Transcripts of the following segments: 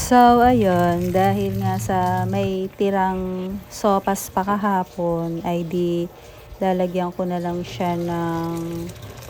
So, ayun, dahil nga sa may tirang sopas pa kahapon, ay di lalagyan ko na lang siya ng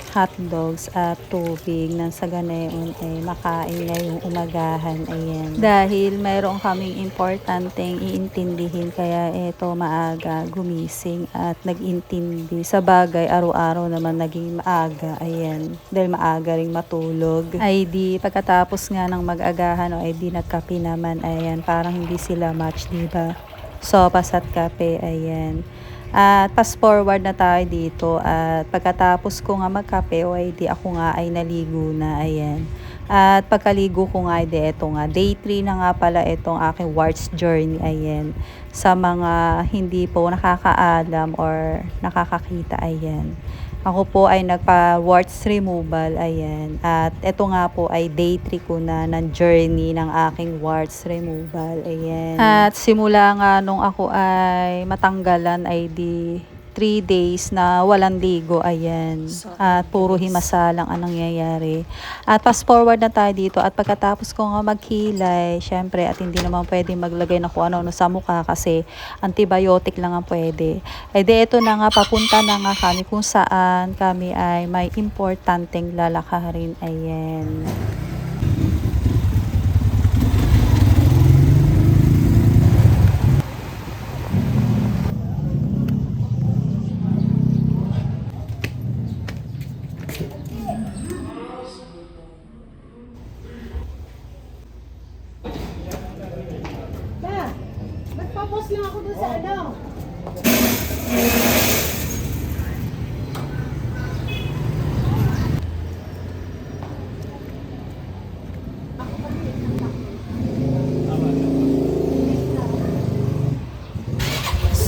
hotdogs at tubig nang sa ganayon ay makain ngayong umagahan. Ayan. Dahil mayroon kaming importanteng iintindihin kaya eto maaga gumising at nag-intindi. Sa bagay, araw-araw naman naging maaga. Ayan. Dahil maaga ring matulog. Ay di pagkatapos nga ng mag-agahan o ay di nagkape naman. Ayan. Parang hindi sila match, diba? Sopas at kape. Ayan. At fast forward na tayo dito at pagkatapos ko nga magkape o ay di ako nga ay naligo na, ayan. At pagkaligo ko nga ay di eto nga, day 3 na nga pala itong aking Warts journey, ayan. Sa mga hindi po nakakaalam or nakakakita, ayan. Ako po ay nagpa-warts removal, ayan. At ito nga po ay day 3 ko na ng journey ng aking warts removal, ayan. At simula nga nung ako ay matanggalan ay di 3 days na walang ligo, ayan. At puro himasalang ang nangyayari. At fast forward na tayo dito at pagkatapos ko nga maghilay, syempre at hindi naman pwede maglagay na kung ano sa mukha kasi antibiotic lang ang pwede. Ay di ito na nga, papunta na nga kami kung saan kami ay may importanteng lalakarin, ayan. Magpa-post lang ako dun sa ano.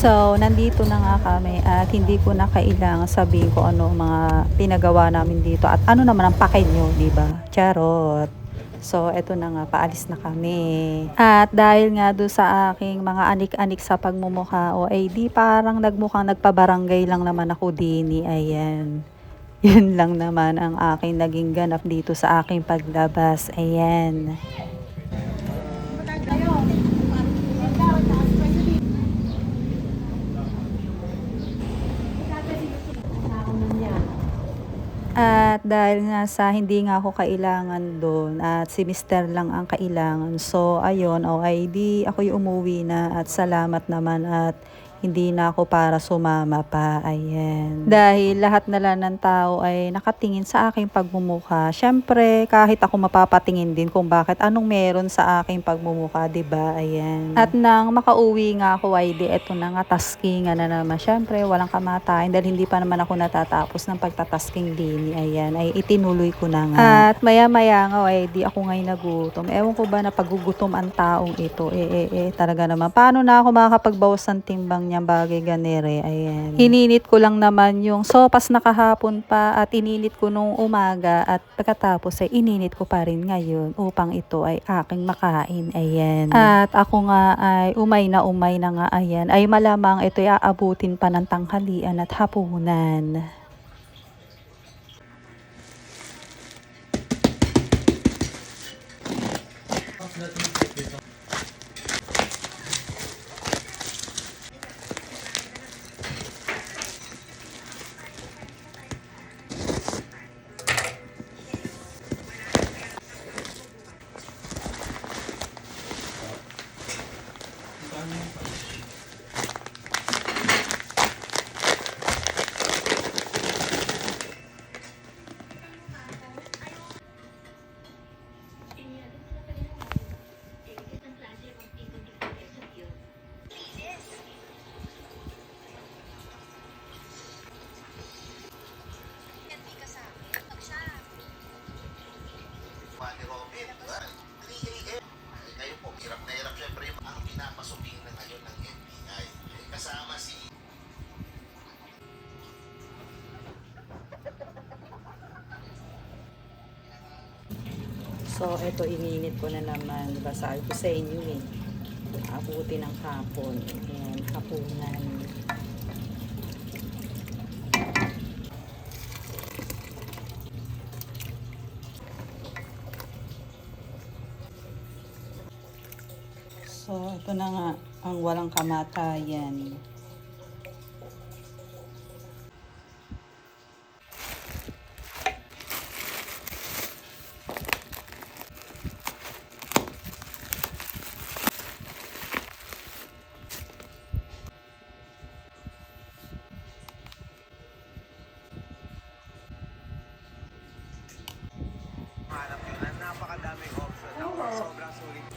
So, nandito na nga kami at hindi ko na kailangan sabihin ko ano mga pinagawa namin dito at ano naman ang pake nyo, diba? Charot. So, eto na nga, paalis na kami. At dahil nga doon sa aking mga anik-anik sa pagmumukha o ay di parang nagmukhang nagpabarangay lang naman ako dini, ayan. Yun lang naman ang aking naging ganap dito sa aking paglabas, ayan. At dahil nga sa hindi nga ako kailangan doon at si Mister lang ang kailangan. So ayun, o ay di ako'y umuwi na at salamat naman at hindi na ako para sumama pa, ayan. Dahil lahat na lang ng tao ay nakatingin sa aking pagmumukha. Syempre, kahit ako mapapatingin din kung bakit anong meron sa aking pagmumukha, 'di ba? Ayan. At nang makauwi nga ako ay di eto na nga, tasking na naman. Syempre, walang kamatayan dahil hindi pa naman ako natatapos ng pagtatasking din. Ayan, ay itinuloy ko na nga. At maya-maya nga ay di ako ngayon nagutom. Ewan ko ba na pagugutom ang taong ito. Talaga naman. Paano na ako makakapagbawas ng timbang niyang bagay ganere? Ayan. Hininit ko lang naman yung sopas na kahapon pa at ininit ko nung umaga at pagkatapos ay ininit ko pa rin ngayon upang ito ay aking makain. Ayan. At ako nga ay umay na nga, ayan. Ay malamang ito ay aabutin pa ng tanghalian at hapunan. Ni Robin, 3 AM. Kayo po, hirap na hirap syempre yung ang pinapasubing na ngayon ng NBI. Kasama si So, ito ininit ko na naman. Diba, sabi ko sa inyo eh. Abuti ng hapon. Ayan, hapunan. So, ito na nga ang walang kamatayan. Hanap yun, napakadaming option. Ako, sobrang sulit